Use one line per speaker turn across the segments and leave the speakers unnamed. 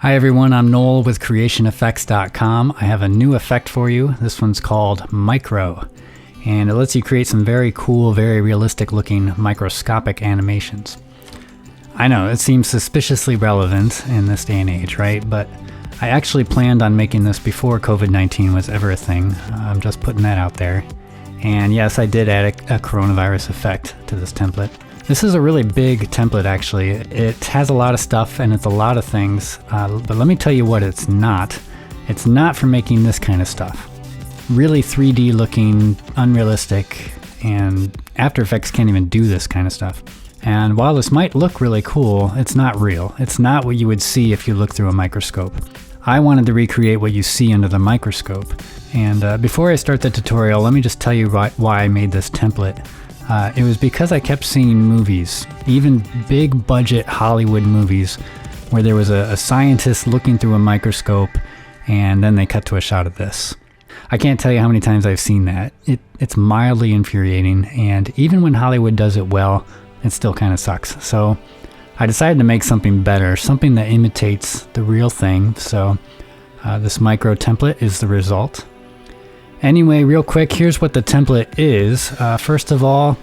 Hi everyone, I'm Noel with creationeffects.com. I have a new effect for you. This one's called Micro, and it lets you create some very cool, very realistic looking microscopic animations. I know, it seems suspiciously relevant in this day and age, right? But I actually planned on making this before COVID-19 was ever a thing. I'm just putting that out there. And yes, I did add a coronavirus effect to this template. This is a really big template actually. It has a lot of stuff and it's a lot of things, but let me tell you what it's not. It's not for making this kind of stuff. Really 3D looking, unrealistic, and After Effects can't even do this kind of stuff. And while this might look really cool, it's not real. It's not what you would see if you look through a microscope. I wanted to recreate what you see under the microscope. And before I start the tutorial, let me just tell you why I made this template. It was because I kept seeing movies, even big budget Hollywood movies, where there was a scientist looking through a microscope and then they cut to a shot of this. I can't tell you how many times I've seen that. It's mildly infuriating, and even when Hollywood does it well, it still kind of sucks. So I decided to make something better, something that imitates the real thing. So this micro template is the result. Anyway, real quick, here's what the template is. First of all,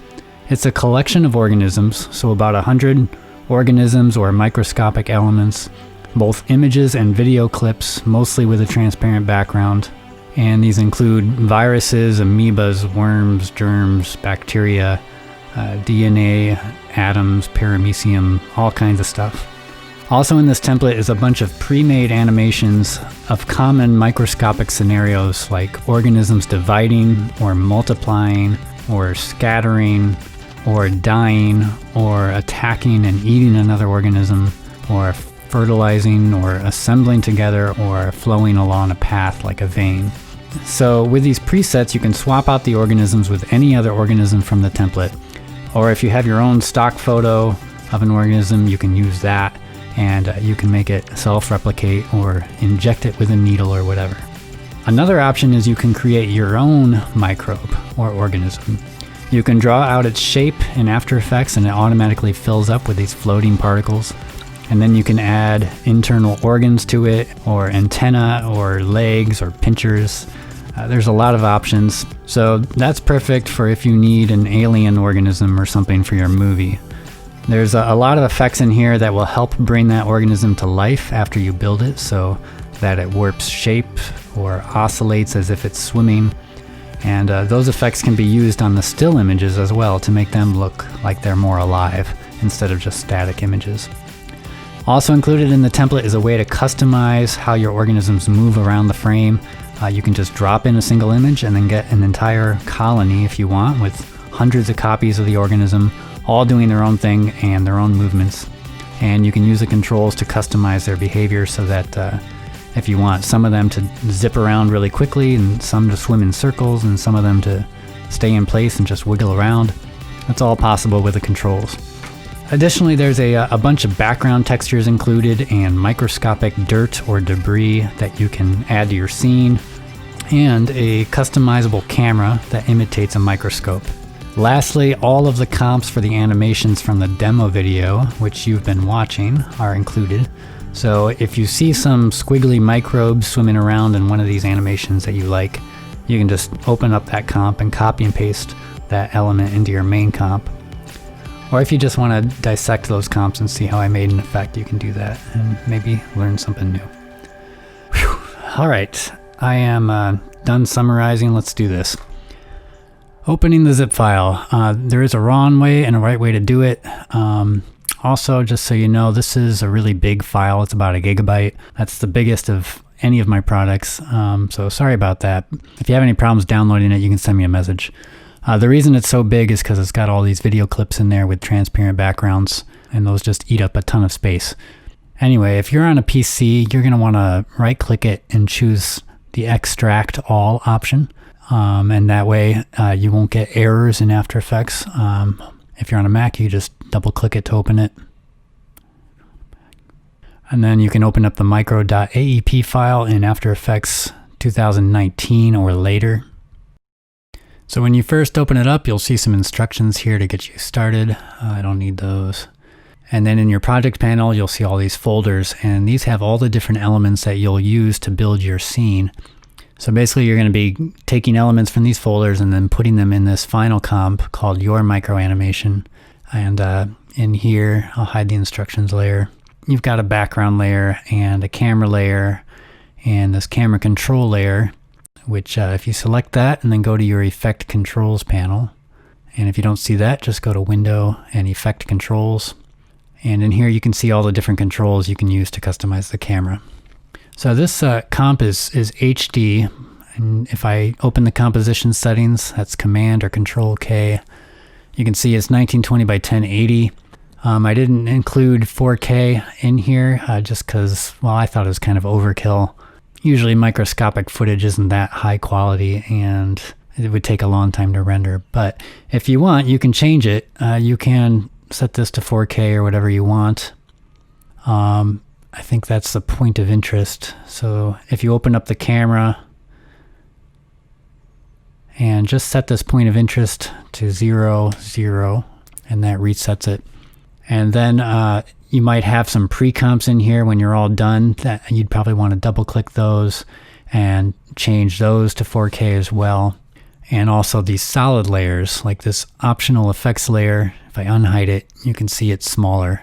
it's a collection of organisms, so about 100 organisms or microscopic elements, both images and video clips, mostly with a transparent background. And these include viruses, amoebas, worms, germs, bacteria, DNA, atoms, paramecium, all kinds of stuff. Also in this template is a bunch of pre-made animations of common microscopic scenarios like organisms dividing or multiplying or scattering or dying or attacking and eating another organism or fertilizing or assembling together or flowing along a path like a vein. So with these presets you can swap out the organisms with any other organism from the template, or if you have your own stock photo of an organism you can use that. And you can make it self-replicate or inject it with a needle or whatever. Another option is you can create your own microbe or organism. You can draw out its shape in After Effects and it automatically fills up with these floating particles. And then you can add internal organs to it, or antenna, or legs, or pinchers. There's a lot of options. So that's perfect for if you need an alien organism or something for your movie. There's a lot of effects in here that will help bring that organism to life after you build it, so that it warps shape or oscillates as if it's swimming. And those effects can be used on the still images as well to make them look like they're more alive instead of just static images. Also included in the template is a way to customize how your organisms move around the frame. You can just drop in a single image and then get an entire colony if you want, with hundreds of copies of the organism all doing their own thing and their own movements. And you can use the controls to customize their behavior so that if you want some of them to zip around really quickly and some to swim in circles and some of them to stay in place and just wiggle around, that's all possible with the controls. Additionally, there's a bunch of background textures included and microscopic dirt or debris that you can add to your scene, and a customizable camera that imitates a microscope. Lastly, all of the comps for the animations from the demo video, which you've been watching, are included. So if you see some squiggly microbes swimming around in one of these animations that you like, you can just open up that comp and copy and paste that element into your main comp. Or if you just want to dissect those comps and see how I made an effect, you can do that and maybe learn something new. Whew. All right, I am done summarizing. Let's do this. Opening the zip file. There is a wrong way and a right way to do it. Also, just so you know, this is a really big file. It's about 1 gigabyte. That's the biggest of any of my products. So sorry about that. If you have any problems downloading it, you can send me a message. The reason it's so big is because it's got all these video clips in there with transparent backgrounds, and those just eat up a ton of space. Anyway, if you're on a PC, you're going to want to right-click it and choose the Extract All option. And that way you won't get errors in After Effects. If you're on a Mac, you just double-click it to open it. And then you can open up the micro.aep file in After Effects 2019 or later. So when you first open it up, you'll see some instructions here to get you started. I don't need those. And then in your project panel, you'll see all these folders, and these have all the different elements that you'll use to build your scene. So basically you're going to be taking elements from these folders and then putting them in this final comp called your micro animation. And in here, I'll hide the instructions layer. You've got a background layer and a camera layer and this camera control layer, which if you select that and then go to your effect controls panel, and if you don't see that, just go to window and effect controls. And in here you can see all the different controls you can use to customize the camera. So this comp is HD, and if I open the composition settings, that's Command or Control K, you can see it's 1920 by 1080. I didn't include 4K in here just because, well, I thought it was kind of overkill. Usually microscopic footage isn't that high quality and it would take a long time to render. But if you want, you can change it. You can set this to 4K or whatever you want. I think that's the point of interest. So if you open up the camera and just set this point of interest to 0, 0, and that resets it. And then you might have some pre-comps in here when you're all done that you'd probably want to double click those and change those to 4K as well. And also these solid layers, like this optional effects layer, if I unhide it, you can see it's smaller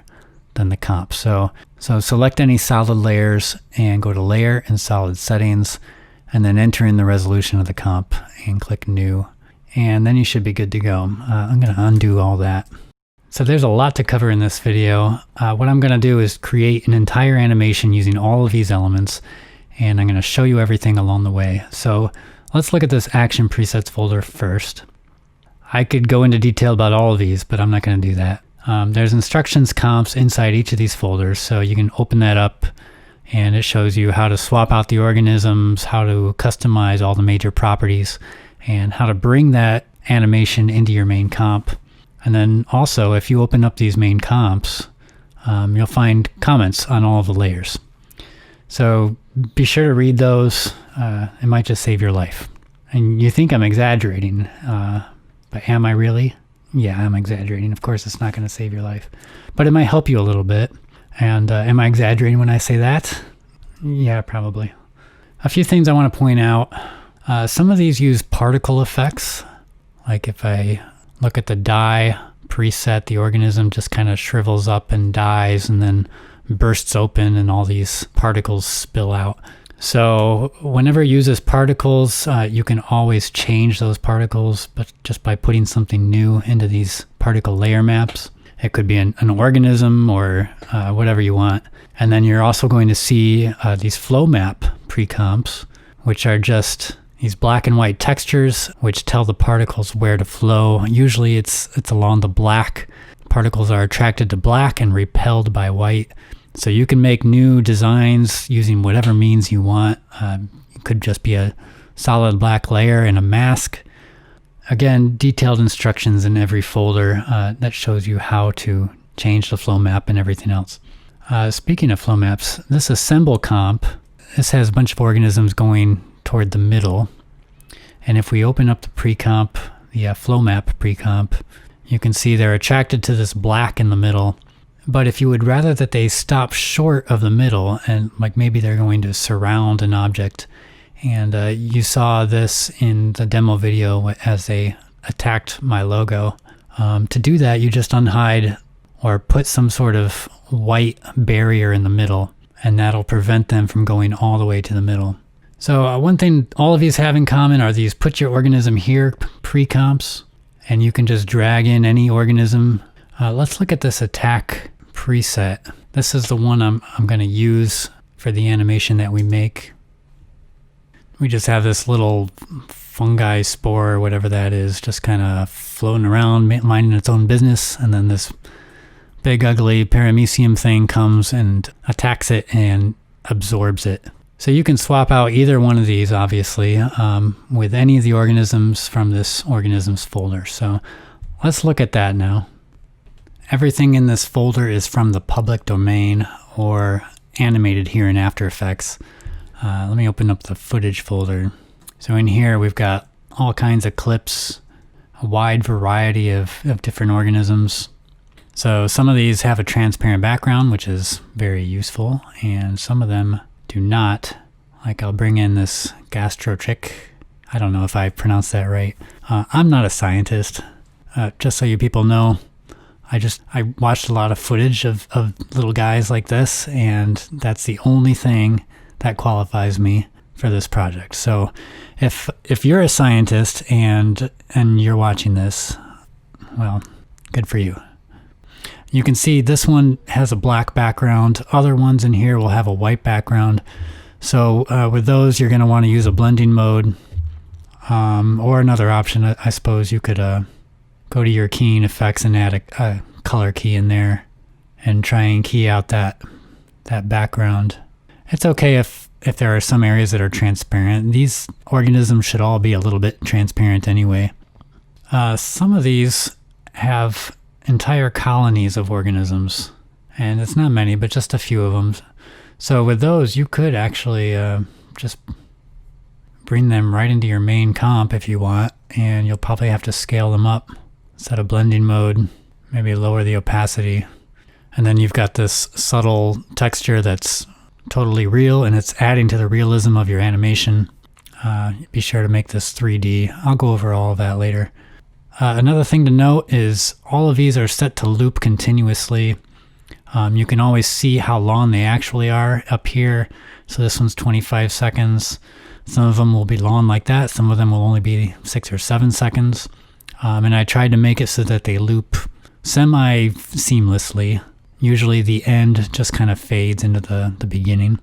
than the comp. So select any solid layers and go to Layer and Solid Settings, and then enter in the resolution of the comp and click New. And then you should be good to go. I'm going to undo all that. So there's a lot to cover in this video. What I'm going to do is create an entire animation using all of these elements, and I'm going to show you everything along the way. So let's look at this Action Presets folder first. I could go into detail about all of these, but I'm not going to do that. There's instructions comps inside each of these folders, so you can open that up and it shows you how to swap out the organisms, how to customize all the major properties, and how to bring that animation into your main comp. And then also, if you open up these main comps, you'll find comments on all of the layers. So be sure to read those. It might just save your life. And you think I'm exaggerating, but am I really? Yeah, I'm exaggerating. Of course, it's not going to save your life, but it might help you a little bit. And am I exaggerating when I say that? Yeah, probably. A few things I want to point out. Some of these use particle effects. Like if I look at the die preset, the organism just kind of shrivels up and dies and then bursts open and all these particles spill out. So whenever it uses particles, you can always change those particles, but just by putting something new into these particle layer maps. It could be an organism or whatever you want. And then you're also going to see these flow map pre-comps, which are just these black and white textures, which tell the particles where to flow. Usually it's along the black. Particles are attracted to black and repelled by white. So you can make new designs using whatever means you want. It could just be a solid black layer and a mask. Again, detailed instructions in every folder that shows you how to change the flow map and everything else. Speaking of flow maps, this assemble comp, this has a bunch of organisms going toward the middle. And if we open up the pre-comp, the flow map pre-comp, you can see they're attracted to this black in the middle. But if you would rather that they stop short of the middle, and like maybe they're going to surround an object, and you saw this in the demo video as they attacked my logo. To do that, you just unhide or put some sort of white barrier in the middle, and that'll prevent them from going all the way to the middle. So one thing all of these have in common are these put your organism here pre-comps, and you can just drag in any organism. Let's look at this attack preset. This is the one I'm going to use for the animation that we make. We just have this little fungi spore or whatever that is just kind of floating around, minding its own business, and then this big ugly paramecium thing comes and attacks it and absorbs it. So you can swap out either one of these, obviously, with any of the organisms from this organisms folder. So let's look at that now. Everything in this folder is from the public domain or animated here in After Effects. Let me open up the footage folder. So in here we've got all kinds of clips, a wide variety of different organisms. So some of these have a transparent background, which is very useful, and some of them do not. Like I'll bring in this gastrotrick. I don't know if I pronounced that right. I'm not a scientist. Just so you people know, I watched a lot of footage of little guys like this, and that's the only thing that qualifies me for this project. So if you're a scientist and you're watching this, well, good for you. You can see this one has a black background. Other ones in here will have a white background. So with those, you're going to want to use a blending mode, or another option. I suppose you could go to your keying effects and add a color key in there and try and key out that background. It's okay if there are some areas that are transparent. These organisms should all be a little bit transparent anyway. Some of these have entire colonies of organisms, and it's not many, but just a few of them. So with those, you could actually just bring them right into your main comp if you want, and you'll probably have to scale them up, set a blending mode, maybe lower the opacity, and then you've got this subtle texture that's totally real, and it's adding to the realism of your animation. Be sure to make this 3D. I'll go over all of that later. Another thing to note is all of these are set to loop continuously. You can always see how long they actually are up here. So this one's 25 seconds. Some of them will be long like that. Some of them will only be 6 or 7 seconds. And I tried to make it so that they loop semi-seamlessly. Usually the end just kind of fades into the beginning.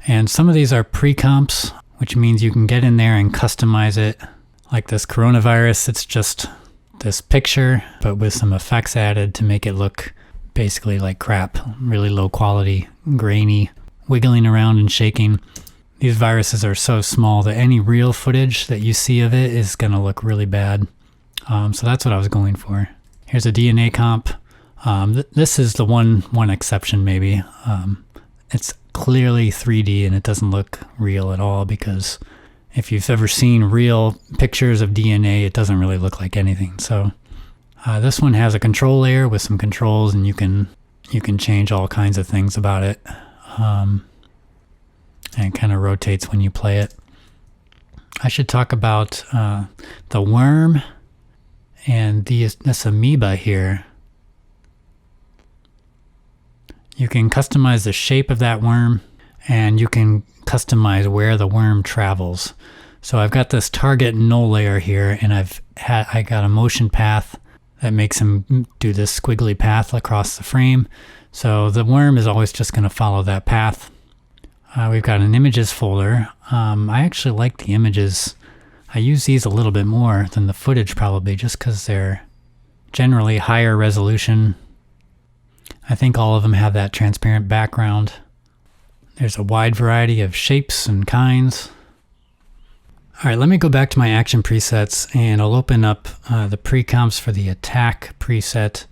And some of these are pre-comps, which means you can get in there and customize it. Like this coronavirus, it's just this picture, but with some effects added to make it look basically like crap, really low quality, grainy, wiggling around and shaking. These viruses are so small that any real footage that you see of it is going to look really bad. So that's what I was going for. Here's a DNA comp. This is the one exception maybe. It's clearly 3D and it doesn't look real at all, because if you've ever seen real pictures of DNA, it doesn't really look like anything. So this one has a control layer with some controls, and you can change all kinds of things about it. And it kind of rotates when you play it. I should talk about the worm and this amoeba here. You can customize the shape of that worm, and you can customize where the worm travels. So I've got this target null layer here, and I got a motion path that makes him do this squiggly path across the frame. So the worm is always just going to follow that path. We've got an images folder. I actually like the images. I use these a little bit more than the footage probably, just because they're generally higher resolution. I think all of them have that transparent background. There's a wide variety of shapes and kinds. All right, let me go back to my action presets, and I'll open up the pre-comps for the attack preset.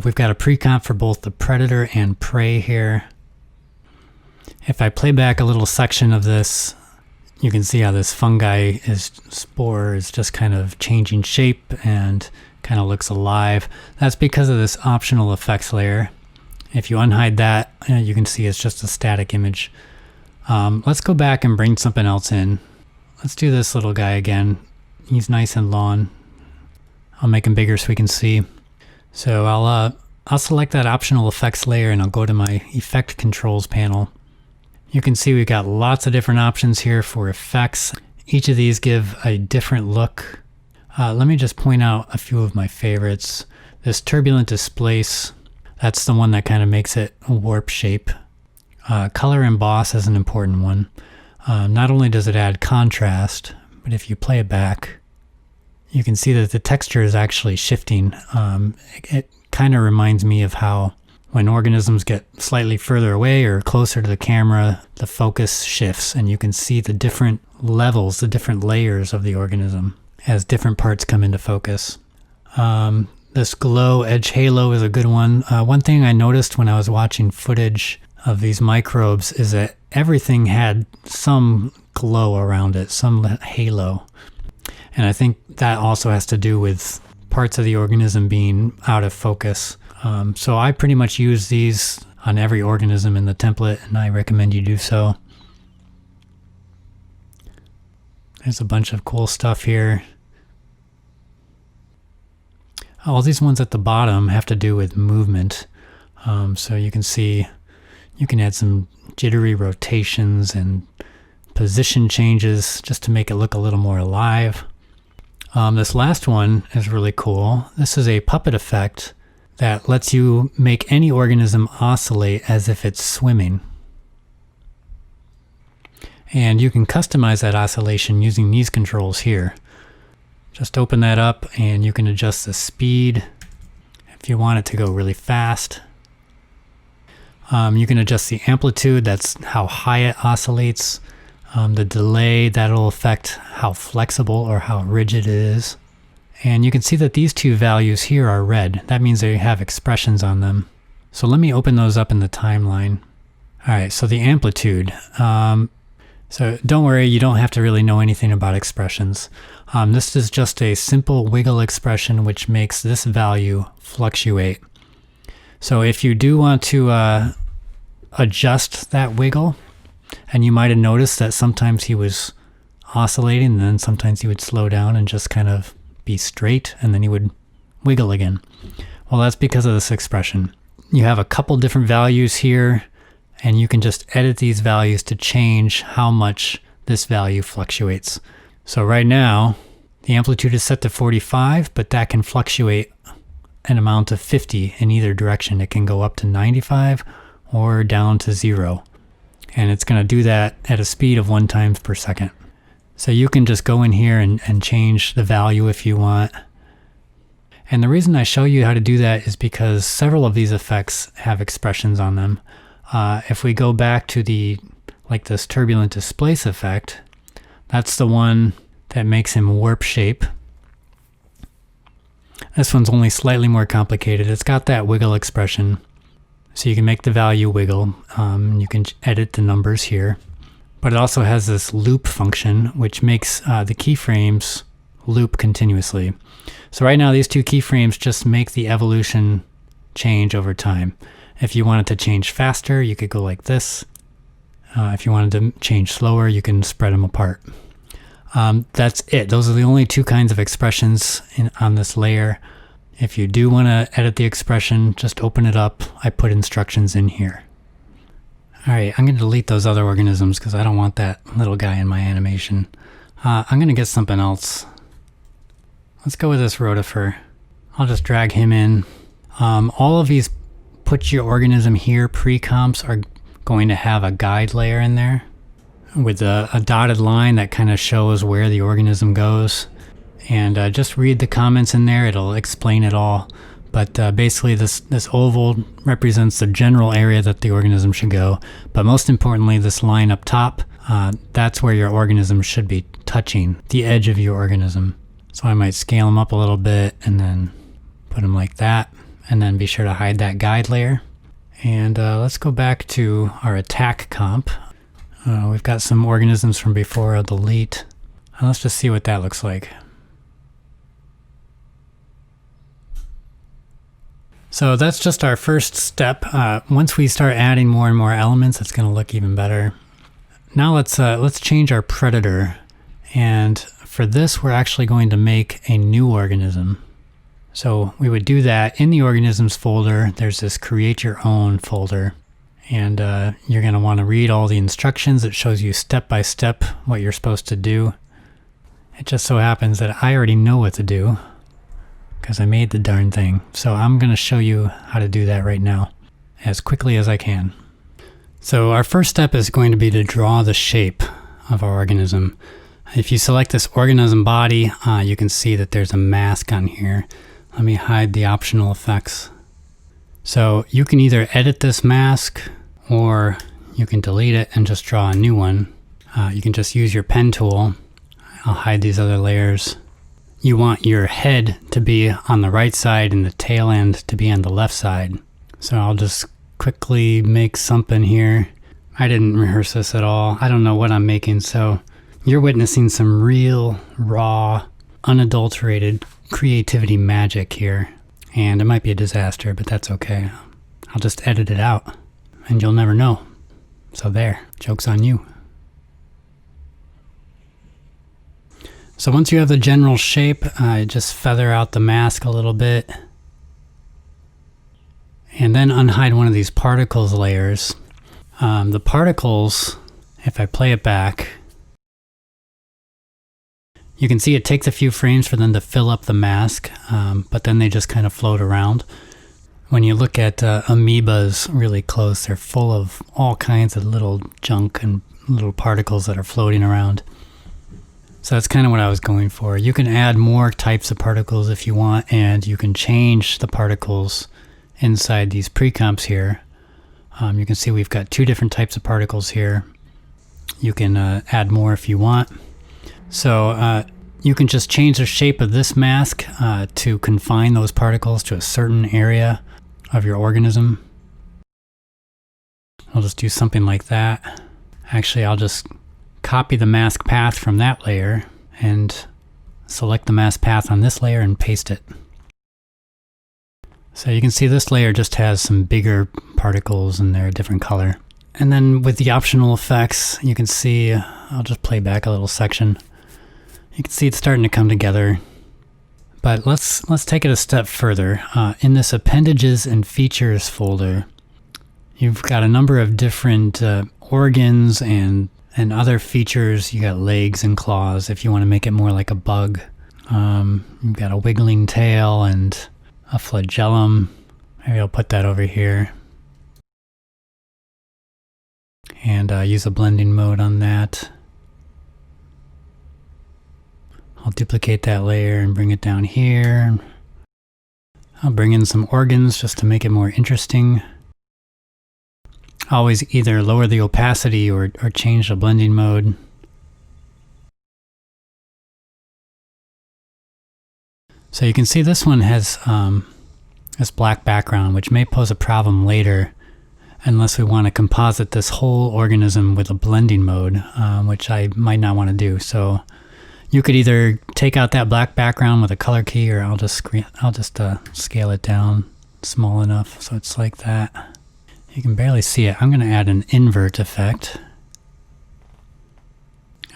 We've got a pre-comp for both the predator and prey here. If I play back a little section of this, you can see how this fungi spore is just kind of changing shape and kind of looks alive. That's because of this optional effects layer. If you unhide that, you can see it's just a static image. Let's go back and bring something else in. Let's do this little guy again. He's nice and long. I'll make him bigger so we can see. So I'll select that optional effects layer, and I'll go to my effect controls panel. You can see we've got lots of different options here for effects. Each of these give a different look. Let me just point out a few of my favorites. This turbulent displace, that's the one that kind of makes it a warp shape. Color emboss is an important one. Not only does it add contrast, but if you play it back, you can see that the texture is actually shifting. It kind of reminds me of how when organisms get slightly further away or closer to the camera, the focus shifts, and you can see the different levels, the different layers of the organism as different parts come into focus. This glow edge halo is a good one. One thing I noticed when I was watching footage of these microbes is that everything had some glow around it, some halo. And I think that also has to do with parts of the organism being out of focus. So I pretty much use these on every organism in the template, and I recommend you do so. There's a bunch of cool stuff here. All these ones at the bottom have to do with movement. So you can see, you can add some jittery rotations and position changes just to make it look a little more alive. This last one is really cool. This is a puppet effect that lets you make any organism oscillate as if it's swimming. And you can customize that oscillation using these controls here. Just open that up and you can adjust the speed if you want it to go really fast. You can adjust the amplitude, that's how high it oscillates. The delay, that'll affect how flexible or how rigid it is. And you can see that these two values here are red. That means they have expressions on them. So let me open those up in the timeline. All right, so the amplitude. So don't worry, you don't have to really know anything about expressions. This is just a simple wiggle expression which makes this value fluctuate. So if you do want to adjust that wiggle, and you might have noticed that sometimes he was oscillating and then sometimes he would slow down and just kind of be straight and then he would wiggle again. Well, that's because of this expression. You have a couple different values here, and you can just edit these values to change how much this value fluctuates. So right now, the amplitude is set to 45, but that can fluctuate an amount of 50 in either direction. It can go up to 95 or down to 0. And it's going to do that at a speed of 1 times per second. So you can just go in here and change the value if you want. And the reason I show you how to do that is because several of these effects have expressions on them. If we go back to this turbulent displace effect, that's the one that makes him warp shape. This one's only slightly more complicated. It's got that wiggle expression. So you can make the value wiggle. You can edit the numbers here. But it also has this loop function, which makes the keyframes loop continuously. So right now, these two keyframes just make the evolution change over time. If you wanted to change faster, you could go like this. If you wanted to change slower, you can spread them apart. That's it. Those are the only two kinds of expressions on this layer. If you do want to edit the expression, just open it up. I put instructions in here. All right, I'm going to delete those other organisms because I don't want that little guy in my animation. I'm going to get something else. Let's go with this rotifer. I'll just drag him in. All of these put your organism here pre-comps are going to have a guide layer in there with a dotted line that kind of shows where the organism goes. And just read the comments in there, it'll explain it all. But basically this oval represents the general area that the organism should go. But most importantly, this line up top, that's where your organism should be touching, the edge of your organism. So I might scale them up a little bit and then put them like that. And then be sure to hide that guide layer. And let's go back to our attack comp. We've got some organisms from before. I'll delete. And let's just see what that looks like. So that's just our first step. Once we start adding more and more elements, it's going to look even better. Now let's change our predator. And for this, we're actually going to make a new organism. So we would do that in the organisms folder. There's this create your own folder. And you're going to want to read all the instructions. It shows you step by step what you're supposed to do. It just so happens that I already know what to do because I made the darn thing. So I'm going to show you how to do that right now as quickly as I can. So our first step is going to be to draw the shape of our organism. If you select this organism body, you can see that there's a mask on here. Let me hide the optional effects. So you can either edit this mask or you can delete it and just draw a new one. You can just use your pen tool. I'll hide these other layers. You want your head to be on the right side and the tail end to be on the left side. So I'll just quickly make something here. I didn't rehearse this at all. I don't know what I'm making, so you're witnessing some real, raw, unadulterated creativity magic here. And it might be a disaster, but that's okay. I'll just edit it out and you'll never know. So there, joke's on you. So once you have the general shape, just feather out the mask a little bit. And then unhide one of these particles layers. The particles, if I play it back, you can see it takes a few frames for them to fill up the mask, but then they just kind of float around. When you look at amoebas really close, they're full of all kinds of little junk and little particles that are floating around. So that's kind of what I was going for. You can add more types of particles if you want, and you can change the particles inside these pre-comps here. You can see we've got two different types of particles here. You can add more if you want. So you can just change the shape of this mask to confine those particles to a certain area of your organism. I'll just do something like that. Actually, I'll just copy the mask path from that layer and select the mask path on this layer and paste it. So you can see this layer just has some bigger particles and they're a different color. And then with the optional effects, you can see, I'll just play back a little section. You can see it's starting to come together. But let's take it a step further. In this appendages and features folder, you've got a number of different organs and other features. You got legs and claws if you want to make it more like a bug. You've got a wiggling tail and a flagellum. Maybe I'll put that over here. And use a blending mode on that. I'll duplicate that layer and bring it down here. I'll bring in some organs just to make it more interesting. Always either lower the opacity or change the blending mode. So you can see this one has this black background, which may pose a problem later unless we want to composite this whole organism with a blending mode, which I might not want to do. So you could either take out that black background with a color key, or I'll just scale it down small enough so it's like that. You can barely see it. I'm going to add an invert effect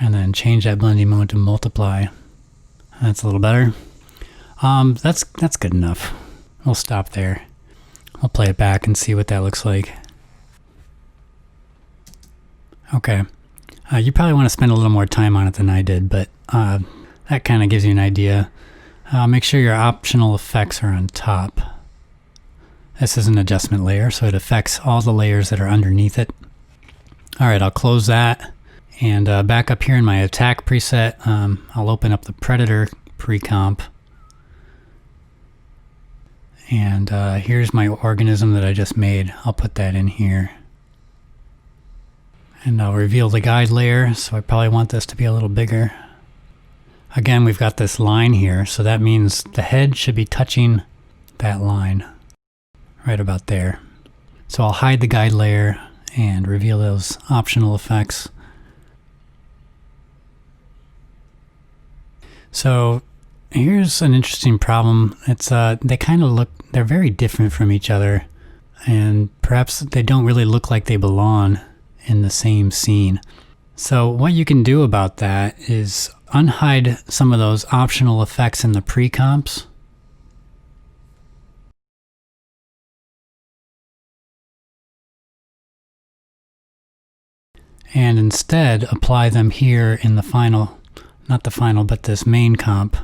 and then change that blending mode to multiply. That's a little better. That's good enough. We'll stop there. I'll play it back and see what that looks like. Okay. You probably want to spend a little more time on it than I did, but that kind of gives you an idea. Make sure your optional effects are on top. This is an adjustment layer, so it affects all the layers that are underneath it. Alright, I'll close that. And back up here in my attack preset, I'll open up the predator pre-comp. And here's my organism that I just made. I'll put that in here. And I'll reveal the guide layer, so I probably want this to be a little bigger. Again, we've got this line here, so that means the head should be touching that line. Right about there. So I'll hide the guide layer and reveal those optional effects. So here's an interesting problem. It's they kind of they're very different from each other, and perhaps they don't really look like they belong in the same scene. So what you can do about that is unhide some of those optional effects in the pre-comps. And instead apply them here in the final, not the final, but this main comp.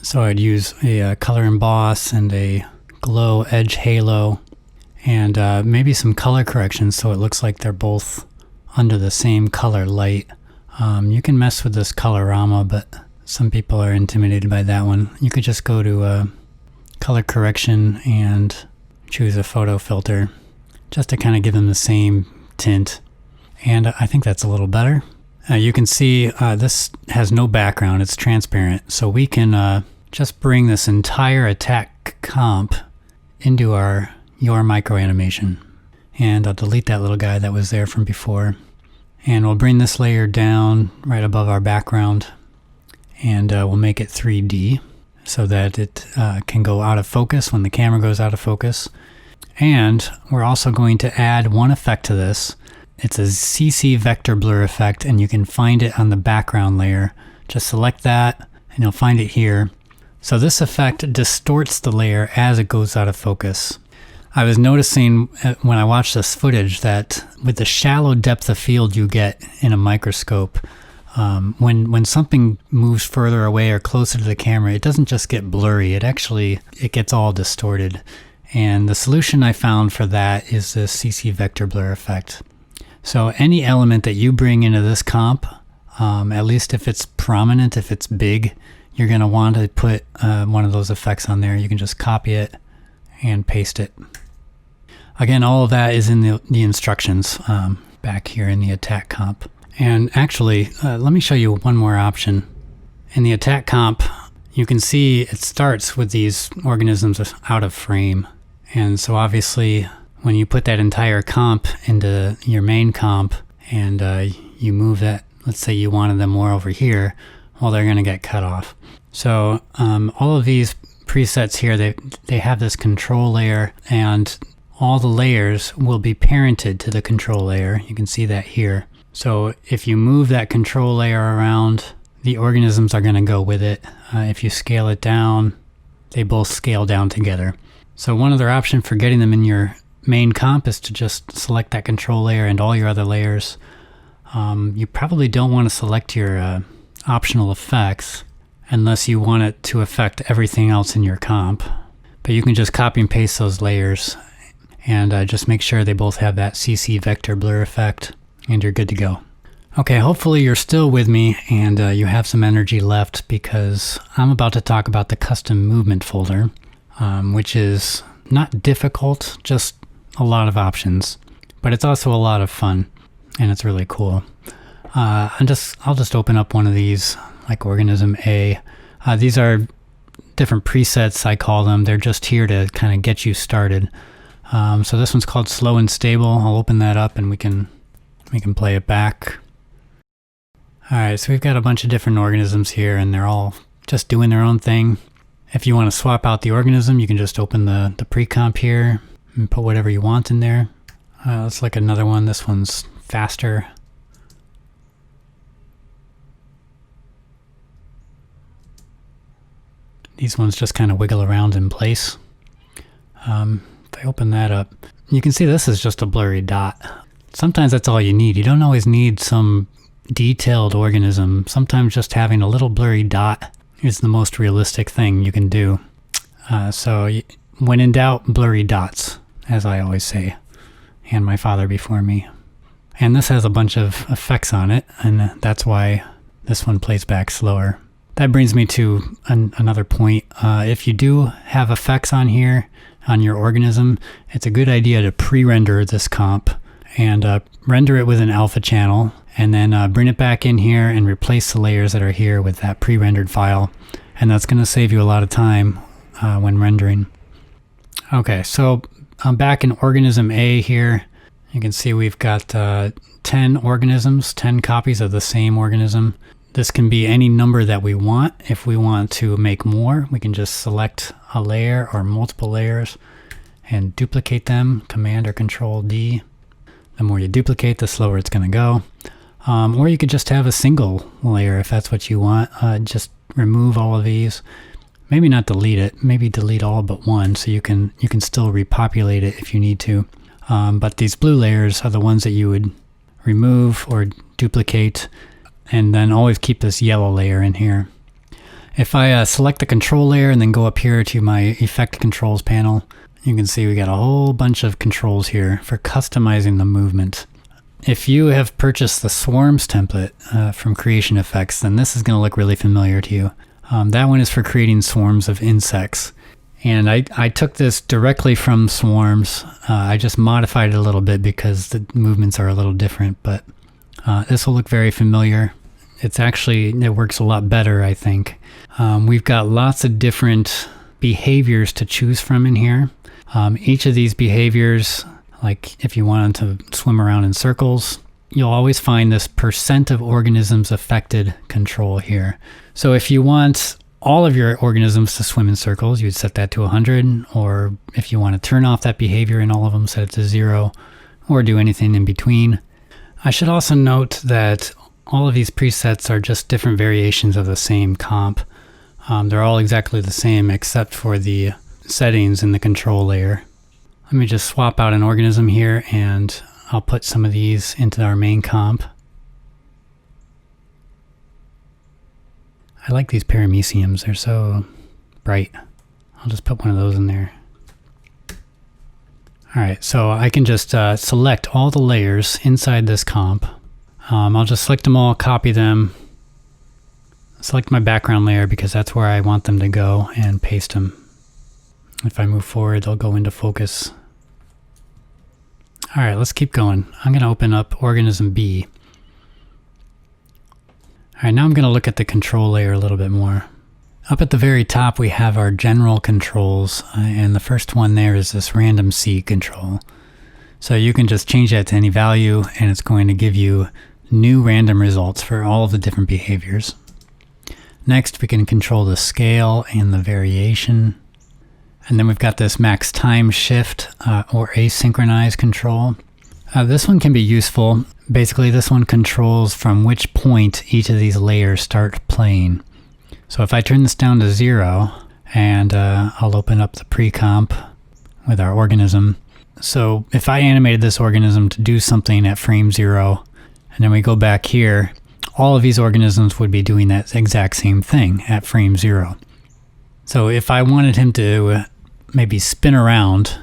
So I'd use a color emboss and a glow edge halo, and maybe some color corrections so it looks like they're both under the same color light. You can mess with this colorama, but some people are intimidated by that one. You could just go to color correction and choose a photo filter just to kind of give them the same tint. And I think that's a little better. You can see this has no background, it's transparent. So we can just bring this entire attack comp into your micro animation. And I'll delete that little guy that was there from before. And we'll bring this layer down right above our background. And we'll make it 3D. so that it can go out of focus when the camera goes out of focus. And we're also going to add one effect to this. It's a CC vector blur effect, and you can find it on the background layer. Just select that and you'll find it here. So this effect distorts the layer as it goes out of focus. I was noticing when I watched this footage that with the shallow depth of field you get in a microscope, when something moves further away or closer to the camera, it doesn't just get blurry, it gets all distorted. And the solution I found for that is the CC vector blur effect. So any element that you bring into this comp, at least if it's prominent, if it's big, you're going to want to put one of those effects on there. You can just copy it and paste it. Again, all of that is in the instructions back here in the attack comp. And actually, let me show you one more option. In the attack comp, you can see it starts with these organisms out of frame. And so obviously, when you put that entire comp into your main comp and you move that, let's say you wanted them more over here, well, they're going to get cut off. So all of these presets here, they have this control layer, and all the layers will be parented to the control layer. You can see that here. So if you move that control layer around, the organisms are going to go with it. If you scale it down, they both scale down together. So one other option for getting them in your main comp is to just select that control layer and all your other layers. You probably don't want to select your optional effects unless you want it to affect everything else in your comp. But you can just copy and paste those layers and just make sure they both have that CC vector blur effect, and you're good to go. Okay, hopefully you're still with me and you have some energy left, because I'm about to talk about the custom movement folder, which is not difficult, just a lot of options, but it's also a lot of fun and it's really cool. I'll just open up one of these, like Organism A. These are different presets, I call them. They're just here to kind of get you started. So this one's called Slow and Stable. I'll open that up and we can play it back. All right, so we've got a bunch of different organisms here, and they're all just doing their own thing. If you want to swap out the organism, you can just open the pre-comp here and put whatever you want in there. Let's look at another one. This one's faster. These ones just kind of wiggle around in place. If I open that up, you can see this is just a blurry dot. Sometimes that's all you need. You don't always need some detailed organism. Sometimes just having a little blurry dot is the most realistic thing you can do. So when in doubt, blurry dots, as I always say, and my father before me. And this has a bunch of effects on it, and that's why this one plays back slower. That brings me to another point. If you do have effects on here, on your organism, it's a good idea to pre-render this comp and render it with an alpha channel, and then bring it back in here and replace the layers that are here with that pre-rendered file. And that's going to save you a lot of time when rendering. Okay, so I'm back in Organism A here. You can see we've got 10 organisms, 10 copies of the same organism. This can be any number that we want. If we want to make more, we can just select a layer or multiple layers and duplicate them, Command or Control D. The more you duplicate, the slower it's going to go. Or you could just have a single layer if that's what you want. Just remove all of these. Maybe not delete it. Maybe delete all but one, so you can still repopulate it if you need to. But these blue layers are the ones that you would remove or duplicate, and then always keep this yellow layer in here. If I select the control layer and then go up here to my Effect Controls panel, you can see we got a whole bunch of controls here for customizing the movement. If you have purchased the Swarms template from Creation Effects, then this is going to look really familiar to you. That one is for creating swarms of insects. And I took this directly from Swarms. I just modified it a little bit because the movements are a little different, but this will look very familiar. It works a lot better, I think. We've got lots of different behaviors to choose from in here. Each of these behaviors, like if you wanted to swim around in circles, you'll always find this % of organisms affected control here. So if you want all of your organisms to swim in circles, you'd set that to 100, or if you want to turn off that behavior in all of them, set it to 0, or do anything in between. I should also note that all of these presets are just different variations of the same comp. They're all exactly the same except for the settings in the control layer. Let me just swap out an organism here, and I'll put some of these into our main comp. I like these parameciums, they're so bright. I'll just put one of those in there. Alright, so I can just select all the layers inside this comp. I'll just select them all, copy them, select my background layer because that's where I want them to go, and paste them. If I move forward, they'll go into focus. Alright, let's keep going. I'm going to open up organism B. Alright, now I'm going to look at the control layer a little bit more. Up at the very top we have our general controls, and the first one there is this random seed control. So you can just change that to any value and it's going to give you new random results for all of the different behaviors. Next we can control the scale and the variation. And then we've got this max time shift or asynchronized control. This one can be useful. Basically this one controls from which point each of these layers start playing. So if I turn this down to 0, and I'll open up the pre-comp with our organism. So if I animated this organism to do something at frame 0, and then we go back here, all of these organisms would be doing that exact same thing at frame 0. So if I wanted him to maybe spin around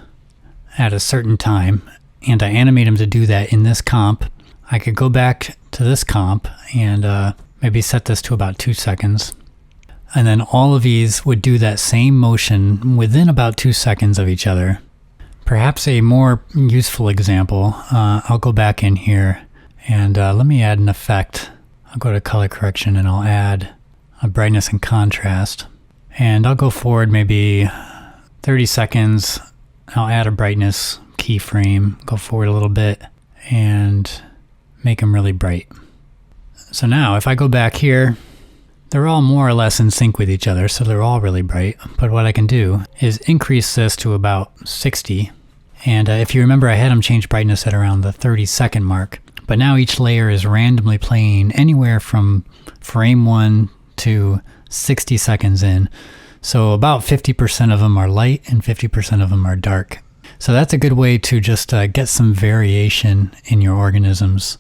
at a certain time, and I animate him to do that in this comp, I could go back to this comp and maybe set this to about 2 seconds. And then all of these would do that same motion within about 2 seconds of each other. Perhaps a more useful example, I'll go back in here and let me add an effect. I'll go to color correction and I'll add a brightness and contrast. And I'll go forward maybe 30 seconds. I'll add a brightness keyframe, go forward a little bit, and make them really bright. So now if I go back here, they're all more or less in sync with each other, so they're all really bright. But what I can do is increase this to about 60. And if you remember, I had them change brightness at around the 30-second mark. But now each layer is randomly playing anywhere from frame 1 to 60 seconds in. So about 50% of them are light and 50% of them are dark. So that's a good way to just get some variation in your organisms.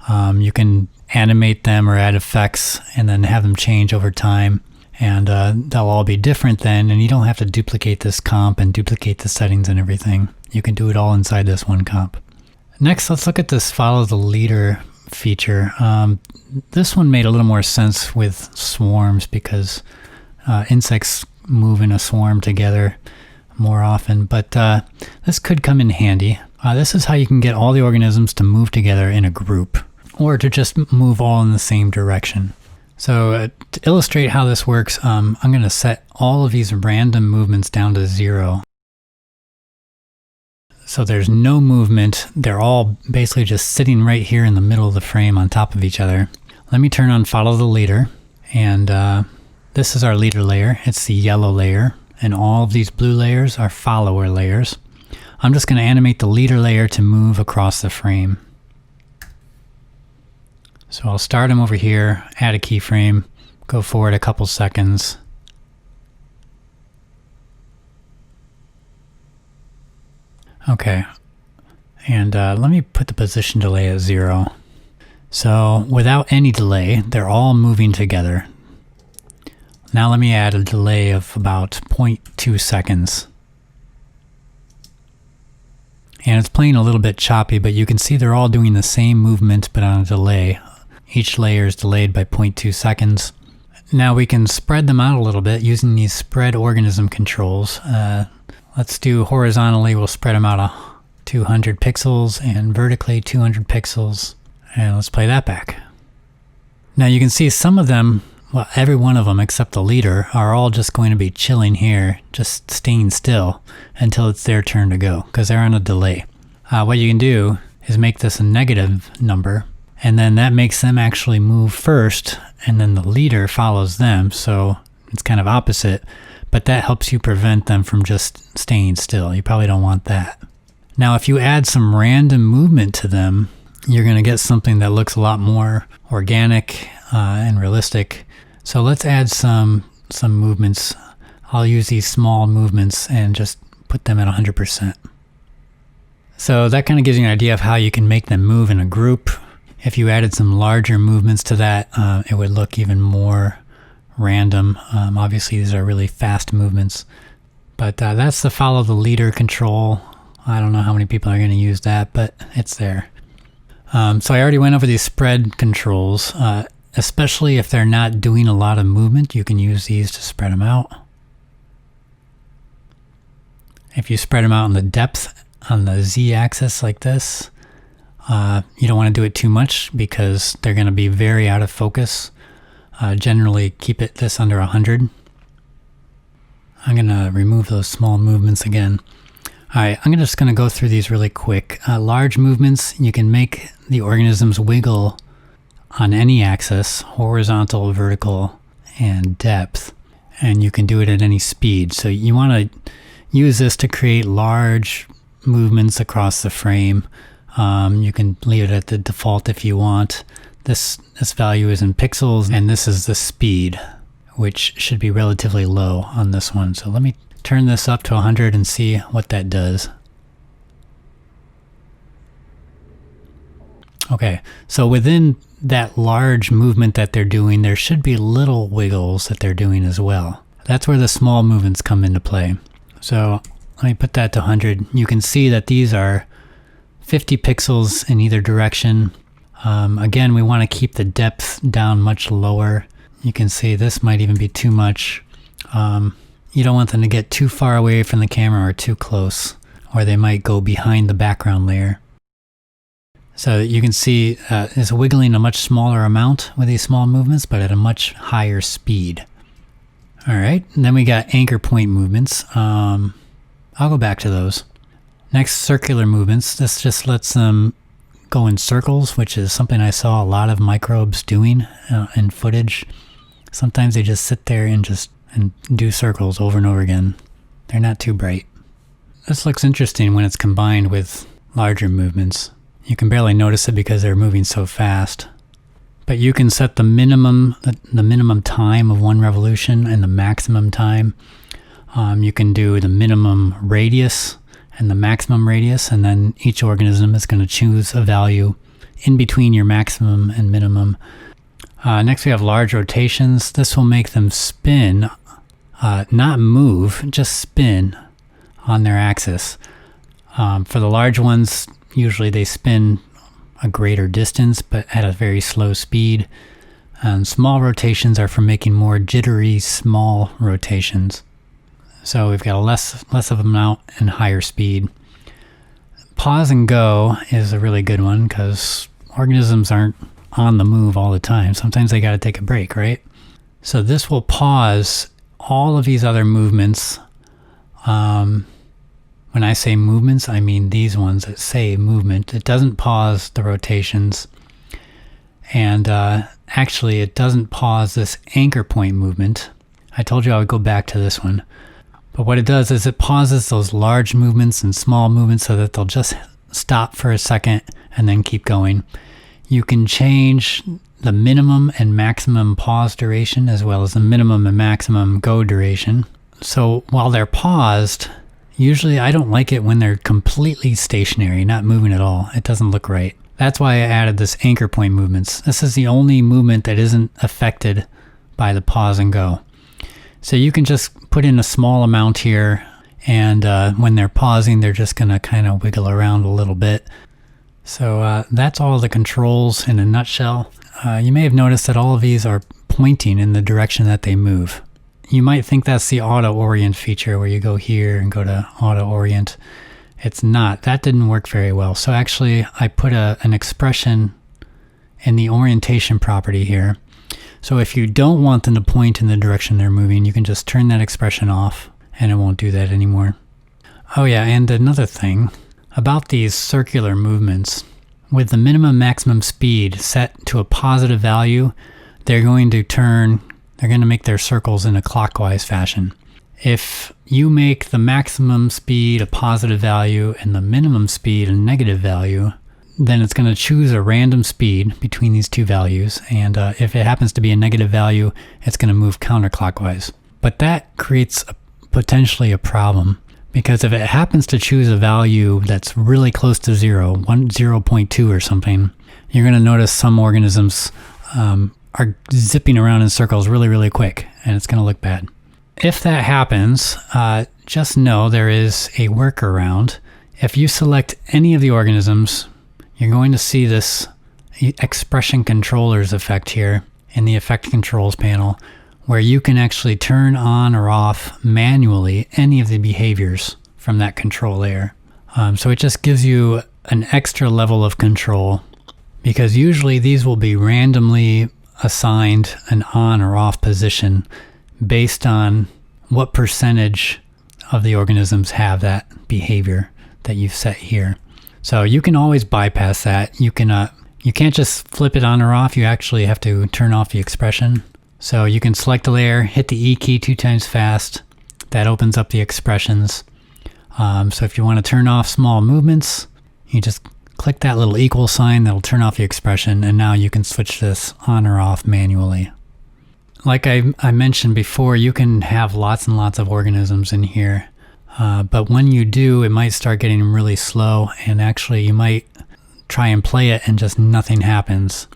You can animate them or add effects and then have them change over time, and they'll all be different then, and you don't have to duplicate this comp and duplicate the settings and everything. You can do it all inside this one comp. Next, let's look at this follow the leader feature. This one made a little more sense with swarms because insects move in a swarm together more often, but this could come in handy. This is how you can get all the organisms to move together in a group, or to just move all in the same direction. So to illustrate how this works, I'm going to set all of these random movements down to 0. So there's no movement. They're all basically just sitting right here in the middle of the frame on top of each other. Let me turn on follow the leader, and this is our leader layer. It's the yellow layer, and all of these blue layers are follower layers. I'm just going to animate the leader layer to move across the frame. So I'll start him over here, add a keyframe, go forward a couple seconds. Okay, and let me put the position delay at 0. So without any delay, they're all moving together. Now let me add a delay of about 0.2 seconds. And it's playing a little bit choppy, but you can see they're all doing the same movement but on a delay. Each layer is delayed by 0.2 seconds. Now we can spread them out a little bit using these spread organism controls. Let's do horizontally, we'll spread them out 200 pixels, and vertically 200 pixels. And let's play that back. Now you can see some of them, well, every one of them except the leader, are all just going to be chilling here, just staying still until it's their turn to go, because they're on a delay. What you can do is make this a negative number, and then that makes them actually move first, and then the leader follows them. So It's kind of opposite, but that helps you prevent them from just staying still. You probably don't want that. Now, if you add some random movement to them, you're going to get something that looks a lot more organic and realistic. So let's add some movements. I'll use these small movements and just put them at 100%. So that kind of gives you an idea of how you can make them move in a group. If you added some larger movements to that, it would look even more random. Obviously, these are really fast movements. But that's the follow the leader control. I don't know how many people are going to use that, but it's there. So I already went over these spread controls. Especially if they're not doing a lot of movement, you can use these to spread them out. If you spread them out on the depth on the z-axis like this, you don't want to do it too much because they're going to be very out of focus. Generally keep this under 100. I'm going to remove those small movements again. Alright, I'm just going to go through these really quick. Large movements, you can make the organisms wiggle on any axis, horizontal, vertical, and depth. And you can do it at any speed. So you want to use this to create large movements across the frame. You can leave it at the default if you want. This value is in pixels, and this is the speed, which should be relatively low on this one. So let me turn this up to 100 and see what that does. Okay, so within that large movement that they're doing, there should be little wiggles that they're doing as well. That's where the small movements come into play. So let me put that to 100. You can see that these are 50 pixels in either direction. Again, we want to keep the depth down much lower. You can see this might even be too much. You don't want them to get too far away from the camera or too close, or they might go behind the background layer. So you can see it's wiggling a much smaller amount with these small movements, but at a much higher speed. All right, and then we got anchor point movements. I'll go back to those. Next, circular movements. This just lets them go in circles, which is something I saw a lot of microbes doing in footage. Sometimes they just sit there and do circles over and over again. They're not too bright. This looks interesting when it's combined with larger movements. You can barely notice it because they're moving so fast. But you can set the minimum time of one revolution and the maximum time. You can do the minimum radius and the maximum radius, and then each organism is going to choose a value in between your maximum and minimum. Next we have large rotations. This will make them spin, not move, just spin on their axis. For the large ones, usually they spin a greater distance, but at a very slow speed. And small rotations are for making more jittery, small rotations. So we've got less of them out and higher speed. Pause and go is a really good one because organisms aren't on the move all the time. Sometimes they got to take a break, right? So this will pause all of these other movements. When I say movements, I mean these ones that say movement. It doesn't pause the rotations. And actually, it doesn't pause this anchor point movement. I told you I would go back to this one. But what it does is it pauses those large movements and small movements so that they'll just stop for a second and then keep going. You can change the minimum and maximum pause duration as well as the minimum and maximum go duration. So while they're paused, usually I don't like it when they're completely stationary, not moving at all. It doesn't look right. That's why I added this anchor point movements. This is the only movement that isn't affected by the pause and go. So you can just put in a small amount here, and when they're pausing, they're just going to kind of wiggle around a little bit. So that's all the controls in a nutshell. You may have noticed that all of these are pointing in the direction that they move. You might think that's the auto orient feature where you go here and go to auto orient. It's not. That didn't work very well. So actually I put an expression in the orientation property here. So if you don't want them to point in the direction they're moving, you can just turn that expression off and it won't do that anymore. Oh yeah, and another thing about these circular movements, with the minimum maximum speed set to a positive value, they're going to turn they're going to make their circles in a clockwise fashion. If you make the maximum speed a positive value and the minimum speed a negative value, then it's going to choose a random speed between these two values. And if it happens to be a negative value, it's going to move counterclockwise. But that creates potentially a problem, because if it happens to choose a value that's really close to 0.2 or something, you're going to notice some organisms are zipping around in circles really, really quick, and it's going to look bad. If that happens, just know there is a workaround. If you select any of the organisms, you're going to see this expression controllers effect here in the effect controls panel, where you can actually turn on or off manually any of the behaviors from that control layer. So it just gives you an extra level of control, because usually these will be randomly assigned an on or off position based on what percentage of the organisms have that behavior that you've set here. So you can always bypass that. You can't just flip it on or off. You actually have to turn off the expression. So you can select a layer, hit the E key 2 times fast. That opens up the expressions. So if you want to turn off small movements, you just click that little equal sign. That'll turn off the expression, and now you can switch this on or off manually. Like I mentioned before, you can have lots and lots of organisms in here. But when you do, it might start getting really slow, and actually you might try and play it and just nothing happens.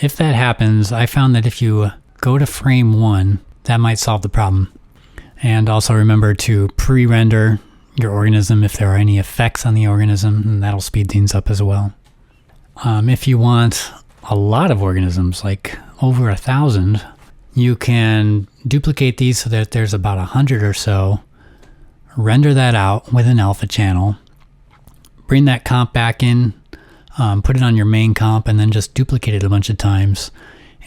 If that happens, I found that if you go to frame 1, that might solve the problem. And also remember to pre-render your organism if there are any effects on the organism, and that'll speed things up as well. If you want a lot of organisms, like over 1,000, you can duplicate these so that there's about 100 or so. Render that out with an alpha channel. Bring that comp back in, put it on your main comp, and then just duplicate it a bunch of times.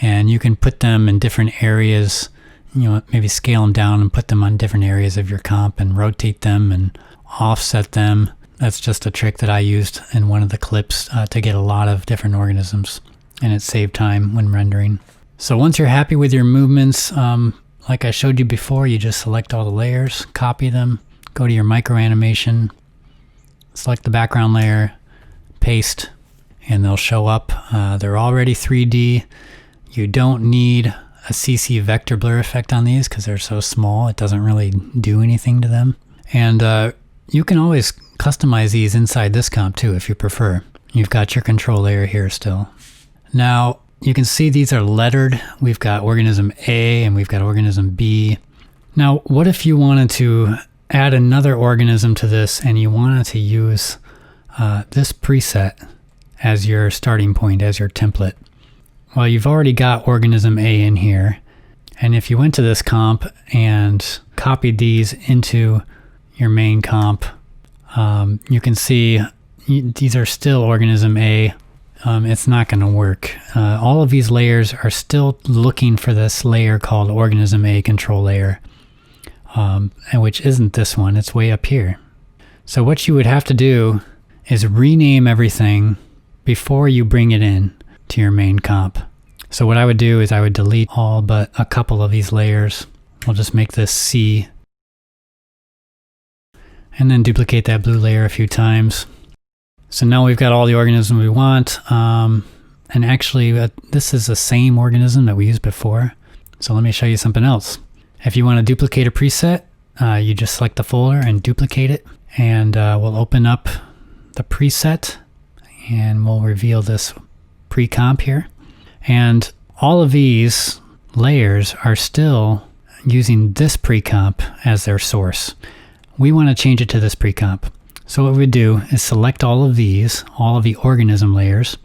And you can put them in different areas, maybe scale them down and put them on different areas of your comp and rotate them and offset them. That's just a trick that I used in one of the clips to get a lot of different organisms, and it saved time when rendering. So once you're happy with your movements, like I showed you before, you just select all the layers, copy them, go to your micro animation, select the background layer, paste, and they'll show up. They're already 3D. You don't need a CC vector blur effect on these because they're so small, it doesn't really do anything to them. And you can always customize these inside this comp too if you prefer. You've got your control layer here still. Now, you can see these are lettered. We've got organism A and we've got organism B. Now, what if you wanted to add another organism to this and you wanted to use this preset as your starting point, as your template? Well, you've already got organism A in here. And if you went to this comp and copied these into your main comp, you can see these are still organism A. It's not going to work. All of these layers are still looking for this layer called organism A control layer, and which isn't this one. It's way up here. So what you would have to do is rename everything before you bring it in to your main comp. So what I would do is I would delete all but a couple of these layers. We'll just make this C, and then duplicate that blue layer a few times. So now we've got all the organisms we want, and actually this is the same organism that we used before. So let me show you something else. If you want to duplicate a preset, you just select the folder and duplicate it, and we'll open up the preset and we'll reveal this pre-comp here. And all of these layers are still using this pre-comp as their source. We want to change it to this pre-comp. So what we would do is select all of these, all of the organism layers,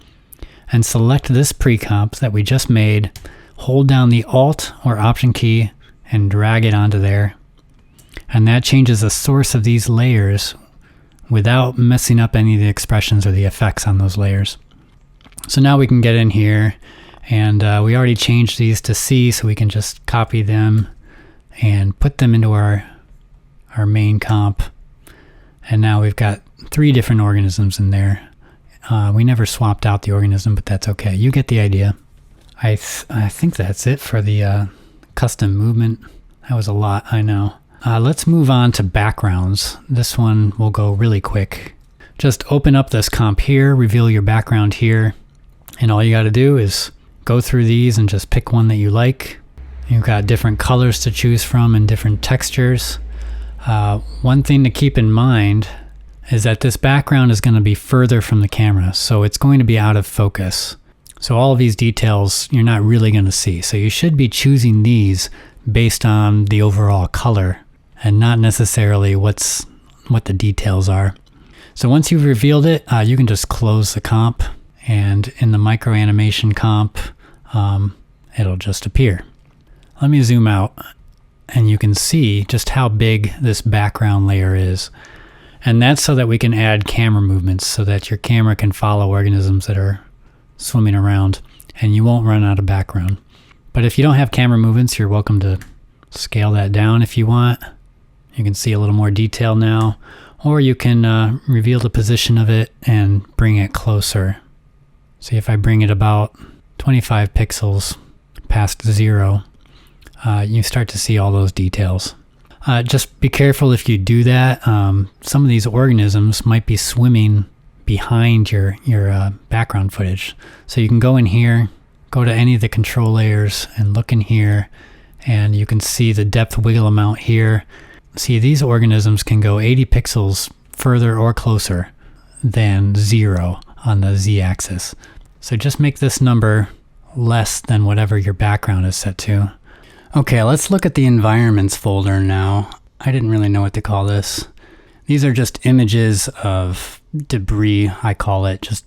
and select this pre-comp that we just made, hold down the Alt or Option key, and drag it onto there. And that changes the source of these layers without messing up any of the expressions or the effects on those layers. So now we can get in here, and we already changed these to C, so we can just copy them and put them into our main comp. And now we've got 3 different organisms in there. We never swapped out the organism, but that's okay. You get the idea. I think that's it for the custom movement. That was a lot, I know. Let's move on to backgrounds. This one will go really quick. Just open up this comp here, reveal your background here, and all you got to do is go through these and just pick one that you like. You've got different colors to choose from and different textures. One thing to keep in mind is that this background is going to be further from the camera, so it's going to be out of focus. So all of these details you're not really going to see. So you should be choosing these based on the overall color and not necessarily what the details are. So once you've revealed it, you can just close the comp, and in the micro animation comp, it'll just appear. Let me zoom out, and you can see just how big this background layer is. And that's so that we can add camera movements so that your camera can follow organisms that are swimming around, and you won't run out of background. But if you don't have camera movements, you're welcome to scale that down if you want. You can see a little more detail now, or you can reveal the position of it and bring it closer. See, if I bring it about 25 pixels past 0, you start to see all those details. Just be careful if you do that. Some of these organisms might be swimming behind your background footage. So you can go in here, go to any of the control layers and look in here, and you can see the depth wiggle amount here. See, these organisms can go 80 pixels further or closer than 0 on the z-axis. So just make this number less than whatever your background is set to. Okay, let's look at the environments folder now. I didn't really know what to call this. These are just images of debris, I call it, just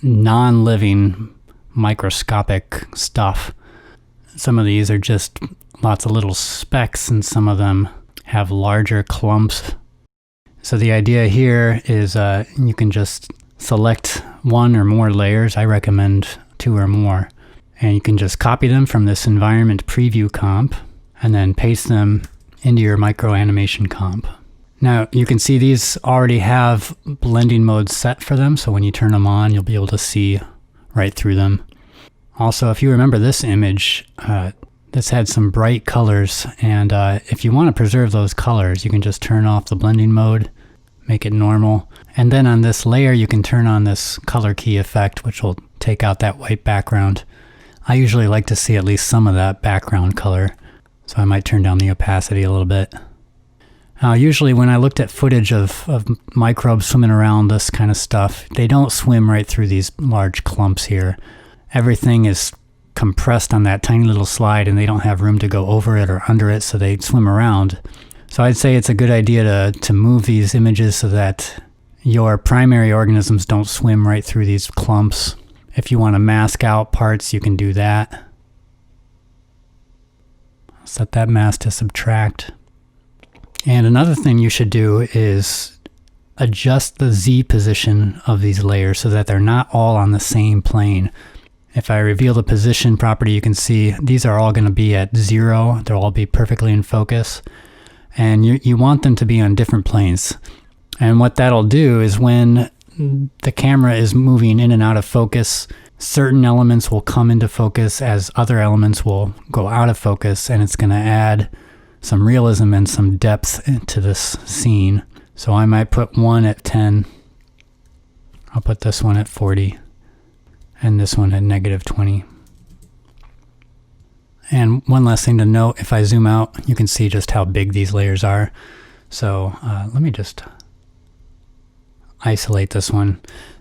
non-living microscopic stuff. Some of these are just lots of little specks, and some of them have larger clumps. So the idea here is you can just select one or more layers. I recommend 2 or more. And you can just copy them from this environment preview comp and then paste them into your micro animation comp. Now you can see these already have blending mode set for them, so when you turn them on, you'll be able to see right through them. Also, if you remember this image, this had some bright colors, and if you want to preserve those colors, you can just turn off the blending mode, make it normal, and then on this layer you can turn on this color key effect, which will take out that white background. I usually like to see at least some of that background color, so I might turn down the opacity a little bit. Usually when I looked at footage of microbes swimming around, this kind of stuff, they don't swim right through these large clumps here. Everything is compressed on that tiny little slide, and they don't have room to go over it or under it, so they swim around. So I'd say it's a good idea to move these images so that your primary organisms don't swim right through these clumps. If you want to mask out parts, you can do that. Set that mask to subtract. And another thing you should do is adjust the Z position of these layers so that they're not all on the same plane. If I reveal the position property, you can see these are all going to be at 0. They'll all be perfectly in focus. And you want them to be on different planes. And what that'll do is when the camera is moving in and out of focus, certain elements will come into focus as other elements will go out of focus, and it's going to add some realism and some depth into this scene. So I might put one at 10. I'll put this one at 40. And this one at -20. And one last thing to note, if I zoom out, you can see just how big these layers are. So let me just isolate this one.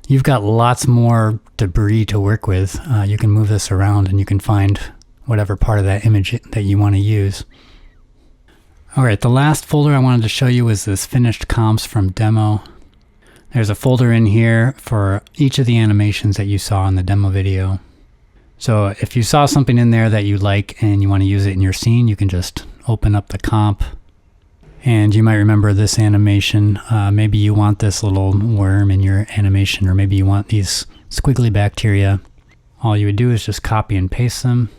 You've got lots more debris to work with. You can move this around and you can find whatever part of that image that you want to use. All right, the last folder I wanted to show you is this finished comps from demo. There's a folder in here for each of the animations that you saw in the demo video. So if you saw something in there that you like and you want to use it in your scene, you can just open up the comp. And you might remember this animation. Maybe you want this little worm in your animation, or maybe you want these squiggly bacteria. All you would do is just copy and paste them.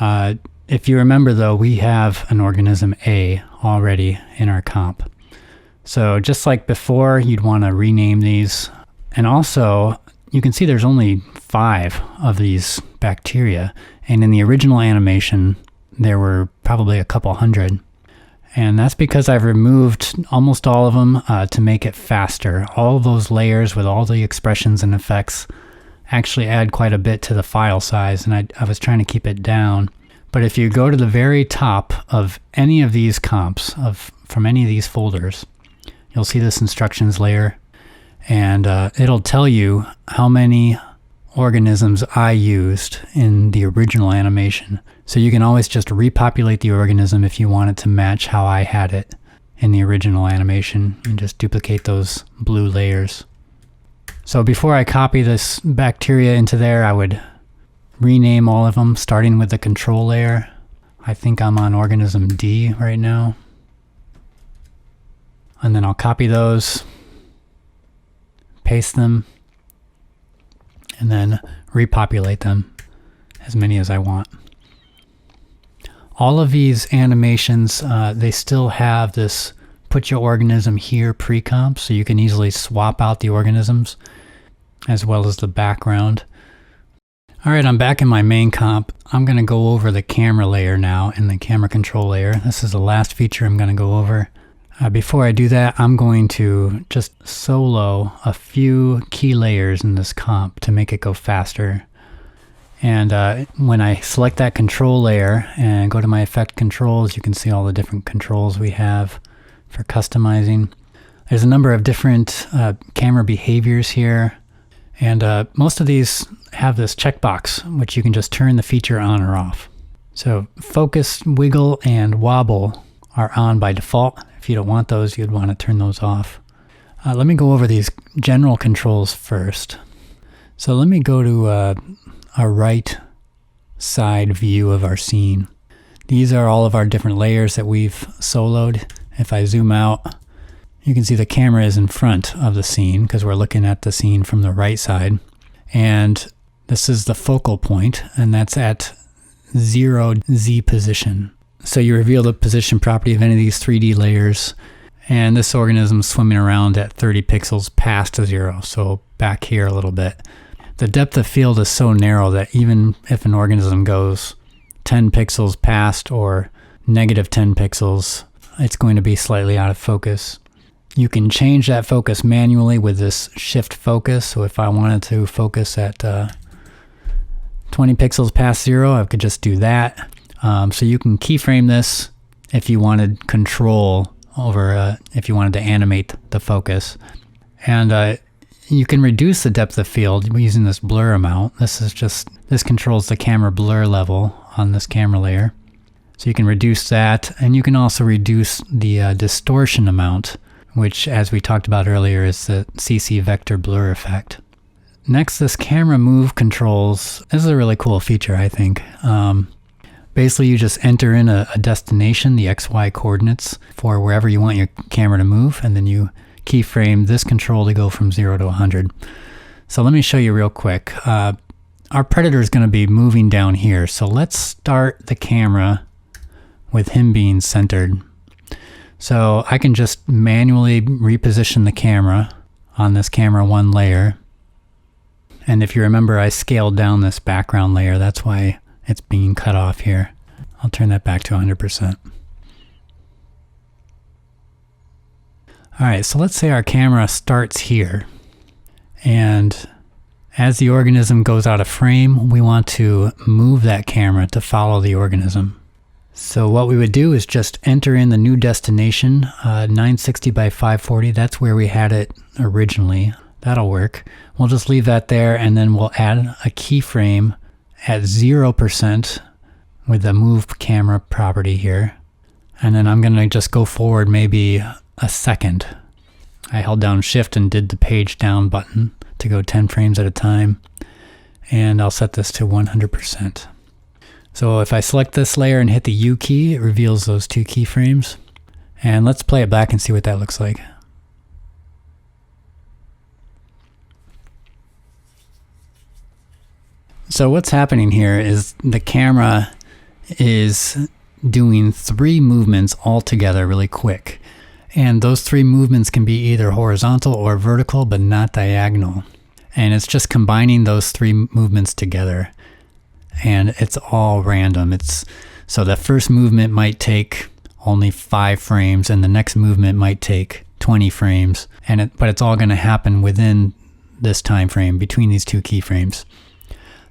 If you remember though, we have an organism A already in our comp. So just like before, you'd want to rename these. And also, you can see there's only 5 of these bacteria. And in the original animation, there were probably a couple hundred. And that's because I've removed almost all of them to make it faster. All of those layers with all the expressions and effects actually add quite a bit to the file size, and I was trying to keep it down. But if you go to the very top of any of these comps, from any of these folders, you'll see this instructions layer, and it'll tell you how many organisms I used in the original animation. So you can always just repopulate the organism if you want it to match how I had it in the original animation, and just duplicate those blue layers. So before I copy this bacteria into there, I would rename all of them, starting with the control layer. I think I'm on organism D right now. And then I'll copy those, paste them, and then repopulate them, as many as I want. All of these animations, they still have this put your organism here pre-comp, so you can easily swap out the organisms as well as the background. Alright, I'm back in my main comp. I'm going to go over the camera layer now in the camera control layer. This is the last feature I'm going to go over. Before I do that, I'm going to just solo a few key layers in this comp to make it go faster. And when I select that control layer and go to my effect controls, you can see all the different controls we have for customizing. There's a number of different camera behaviors here, and most of these have this checkbox, which you can just turn the feature on or off. So focus, wiggle, and wobble are on by default. If you don't want those, you'd want to turn those off. Let me go over these general controls first. So let me go to a right side view of our scene. These are all of our different layers that we've soloed. If I zoom out, you can see the camera is in front of the scene because we're looking at the scene from the right side. And this is the focal point, and that's at 0 Z position. So you reveal the position property of any of these 3D layers, and this organism is swimming around at 30 pixels past 0, so back here a little bit. The depth of field is so narrow that even if an organism goes 10 pixels past or negative 10 pixels, it's going to be slightly out of focus. You can change that focus manually with this shift focus. So if I wanted to focus at 20 pixels past 0, I could just do that. So you can keyframe this if you wanted control over, if you wanted to animate the focus. And you can reduce the depth of field using this blur amount. This controls the camera blur level on this camera layer. So you can reduce that, and you can also reduce the distortion amount, which, as we talked about earlier, is the CC vector blur effect. Next, this camera move controls. This is a really cool feature, I think. Basically, you just enter in a destination, the XY coordinates for wherever you want your camera to move, and then you keyframe this control to go from 0 to 100. So let me show you real quick. Our predator is going to be moving down here, so let's start the camera with him being centered. So I can just manually reposition the camera on this camera 1 layer. And if you remember, I scaled down this background layer. That's why it's being cut off here. I'll turn that back to 100%. All right, so let's say our camera starts here. And as the organism goes out of frame, we want to move that camera to follow the organism. So what we would do is just enter in the new destination, 960 by 540. That's where we had it originally. That'll work. We'll just leave that there, and then we'll add a keyframe at 0% with the move camera property here. And then I'm going to just go forward maybe a second. I held down Shift and did the page down button to go 10 frames at a time. And I'll set this to 100%. So if I select this layer and hit the U key, it reveals those 2 keyframes. And let's play it back and see what that looks like. So what's happening here is the camera is doing 3 movements all together really quick. And those 3 movements can be either horizontal or vertical, but not diagonal. And it's just combining those 3 movements together. And it's all random. So the first movement might take only 5 frames and the next movement might take 20 frames, but it's all going to happen within this time frame between these 2 keyframes.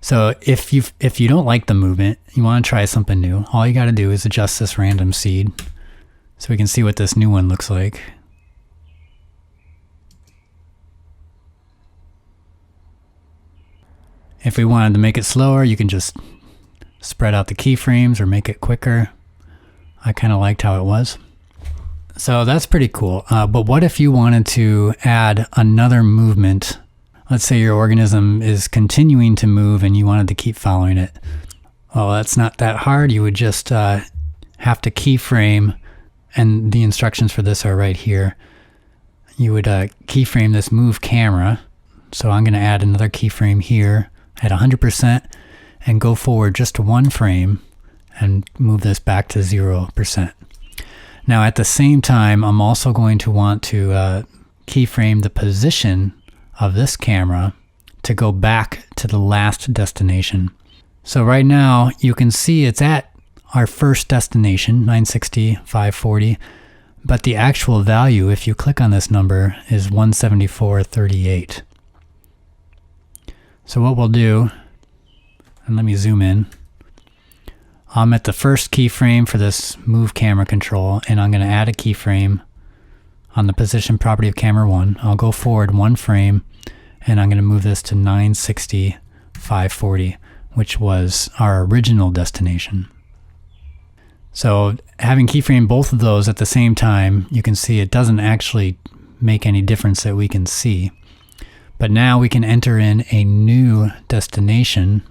So if you don't like the movement, you want to try something new, all you got to do is adjust this random seed so we can see what this new one looks like. If we wanted to make it slower, you can just spread out the keyframes or make it quicker. I kind of liked how it was. So that's pretty cool. But what if you wanted to add another movement? Let's say your organism is continuing to move and you wanted to keep following it. Well, that's not that hard. You would just have to keyframe, and the instructions for this are right here. You would keyframe this move camera. So I'm going to add another keyframe here at 100% and go forward just 1 frame and move this back to 0%. Now at the same time, I'm also going to want to keyframe the position of this camera to go back to the last destination. So right now you can see it's at our first destination, 960, 540, but the actual value, if you click on this number, is 174.38. So what we'll do, and let me zoom in, I'm at the first keyframe for this move camera control, and I'm going to add a keyframe on the position property of camera 1. I'll go forward 1 frame, and I'm going to move this to 960, 540, which was our original destination. So having keyframed both of those at the same time, you can see it doesn't actually make any difference that we can see. But now we can enter in a new destination,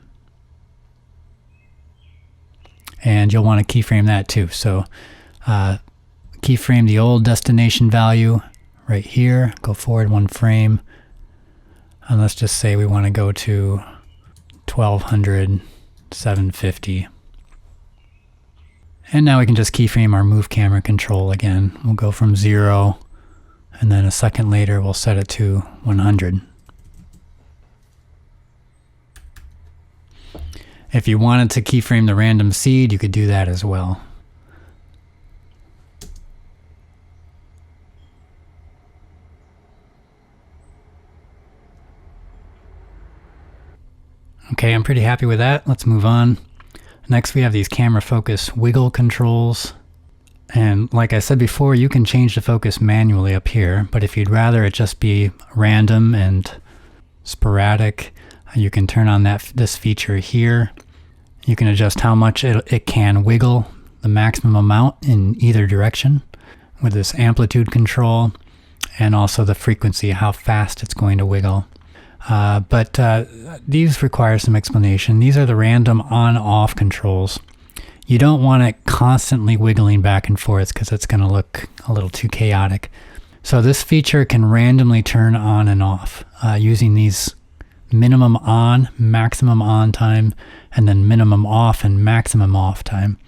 and you'll want to keyframe that too. So keyframe the old destination value right here, go forward 1 frame, and let's just say we want to go to 1200, 750. And now we can just keyframe our move camera control again. We'll go from 0, and then a second later we'll set it to 100. If you wanted to keyframe the random seed, you could do that as well. Okay, I'm pretty happy with that. Let's move on. Next, we have these camera focus wiggle controls. And like I said before, you can change the focus manually up here, but if you'd rather it just be random and sporadic, you can turn on this feature here. You can adjust how much it can wiggle, the maximum amount in either direction with this amplitude control, and also the frequency, how fast it's going to wiggle. But these require some explanation. These are the random on-off controls. You don't want it constantly wiggling back and forth because it's going to look a little too chaotic. So this feature can randomly turn on and off using these minimum on, maximum on time, and then minimum off and maximum off time.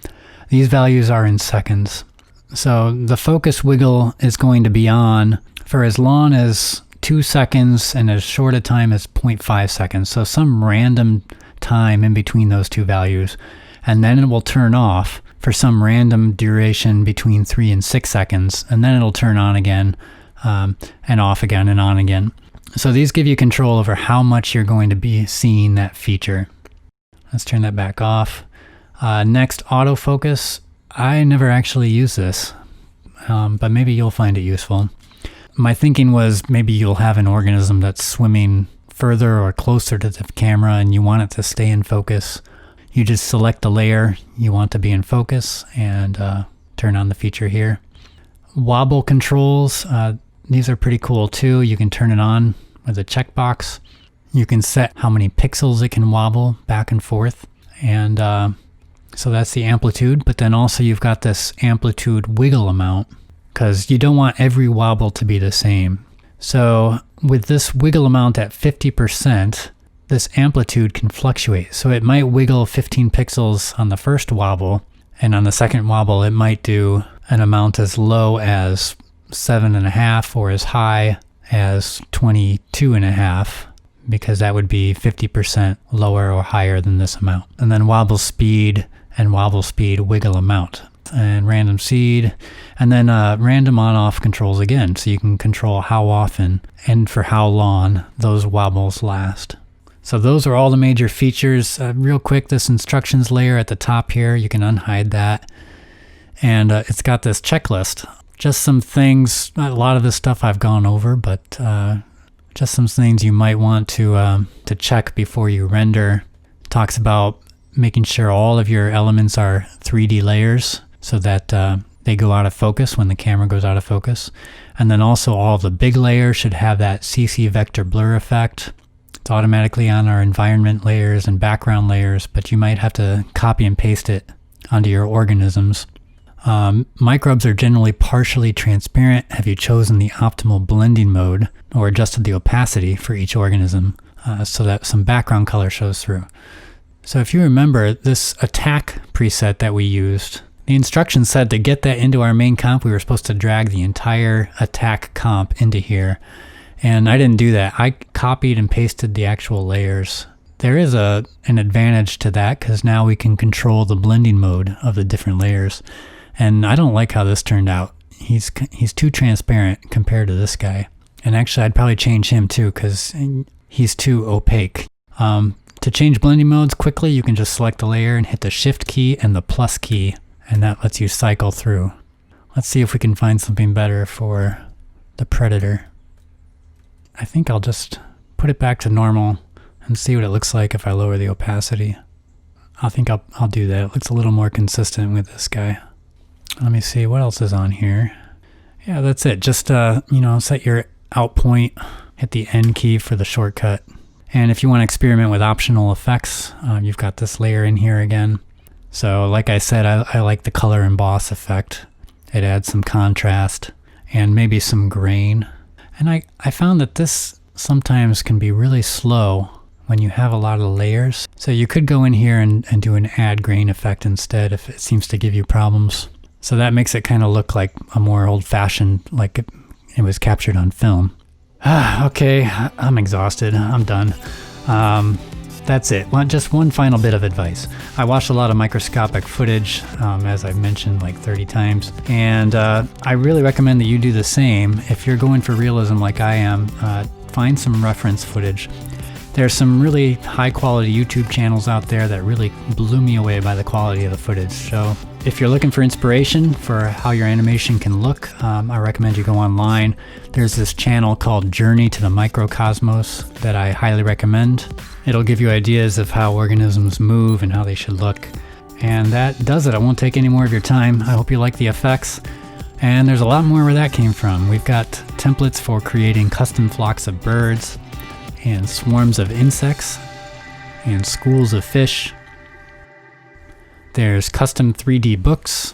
These values are in seconds. So the focus wiggle is going to be on for as long as 2 seconds and as short a time as 0.5 seconds. So some random time in between those 2 values. And then it will turn off for some random duration between 3 and 6 seconds. And then it'll turn on again and off again and on again. So these give you control over how much you're going to be seeing that feature. Let's turn that back off. Next, autofocus. I never actually use this, but maybe you'll find it useful. My thinking was maybe you'll have an organism that's swimming further or closer to the camera and you want it to stay in focus. You just select the layer you want to be in focus and turn on the feature here. Wobble controls. These are pretty cool too. You can turn it on with a checkbox. You can set how many pixels it can wobble back and forth. And so that's the amplitude, but then also you've got this amplitude wiggle amount because you don't want every wobble to be the same. So with this wiggle amount at 50%, this amplitude can fluctuate. So it might wiggle 15 pixels on the first wobble, and on the second wobble it might do an amount as low as 7.5 or as high as 22.5, because that would be 50% lower or higher than this amount. And then wobble speed and wobble speed wiggle amount. And random seed, and then random on-off controls again, so you can control how often and for how long those wobbles last. So those are all the major features. Real quick, this instructions layer at the top here, you can unhide that. And it's got this checklist. Just some things, a lot of this stuff I've gone over, but just some things you might want to check before you render. It talks about making sure all of your elements are 3D layers, so that they go out of focus when the camera goes out of focus. And then also all of the big layers should have that CC vector blur effect. It's automatically on our environment layers and background layers, but you might have to copy and paste it onto your organisms. Microbes are generally partially transparent. Have you chosen the optimal blending mode or adjusted the opacity for each organism so that some background color shows through? So if you remember this attack preset that we used, the instructions said to get that into our main comp, we were supposed to drag the entire attack comp into here. And I didn't do that. I copied and pasted the actual layers. There is an advantage to that because now we can control the blending mode of the different layers. And I don't like how this turned out. He's too transparent compared to this guy. And actually I'd probably change him too because he's too opaque. To change blending modes quickly, you can just select the layer and hit the shift key and the plus key, and that lets you cycle through. Let's see if we can find something better for the predator. I think I'll just put it back to normal and see what it looks like if I lower the opacity. I think I'll do that. It looks a little more consistent with this guy. Let me see what else is on here. Yeah, that's it. Just set your out point, hit the N key for the shortcut. And if you want to experiment with optional effects, you've got this layer in here again. So like I said, I like the color emboss effect. It adds some contrast and maybe some grain. And I found that this sometimes can be really slow when you have a lot of layers. So you could go in here and do an add grain effect instead if it seems to give you problems. So that makes it kind of look like a more old-fashioned, like it was captured on film. Okay, I'm exhausted. I'm done. That's it. Just one final bit of advice. I watched a lot of microscopic footage, as I've mentioned like 30 times, and I really recommend that you do the same. If you're going for realism like I am, find some reference footage. There's some really high quality YouTube channels out there that really blew me away by the quality of the footage. So if you're looking for inspiration for how your animation can look, I recommend you go online. There's this channel called Journey to the Microcosmos that I highly recommend. It'll give you ideas of how organisms move and how they should look. And that does it. I won't take any more of your time. I hope you like the effects. And there's a lot more where that came from. We've got templates for creating custom flocks of birds, and swarms of insects, and schools of fish. There's custom 3D books.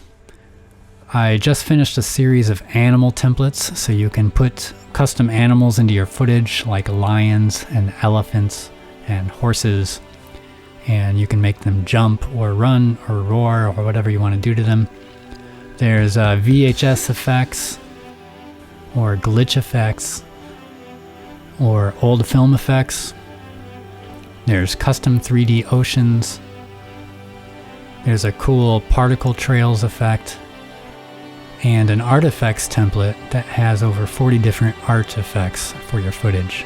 I just finished a series of animal templates, so you can put custom animals into your footage, like lions and elephants and horses, and you can make them jump or run or roar or whatever you want to do to them. There's VHS effects or glitch effects, or old film effects. There's custom 3D oceans. There's a cool particle trails effect, and an artifacts template that has over 40 different art effects for your footage.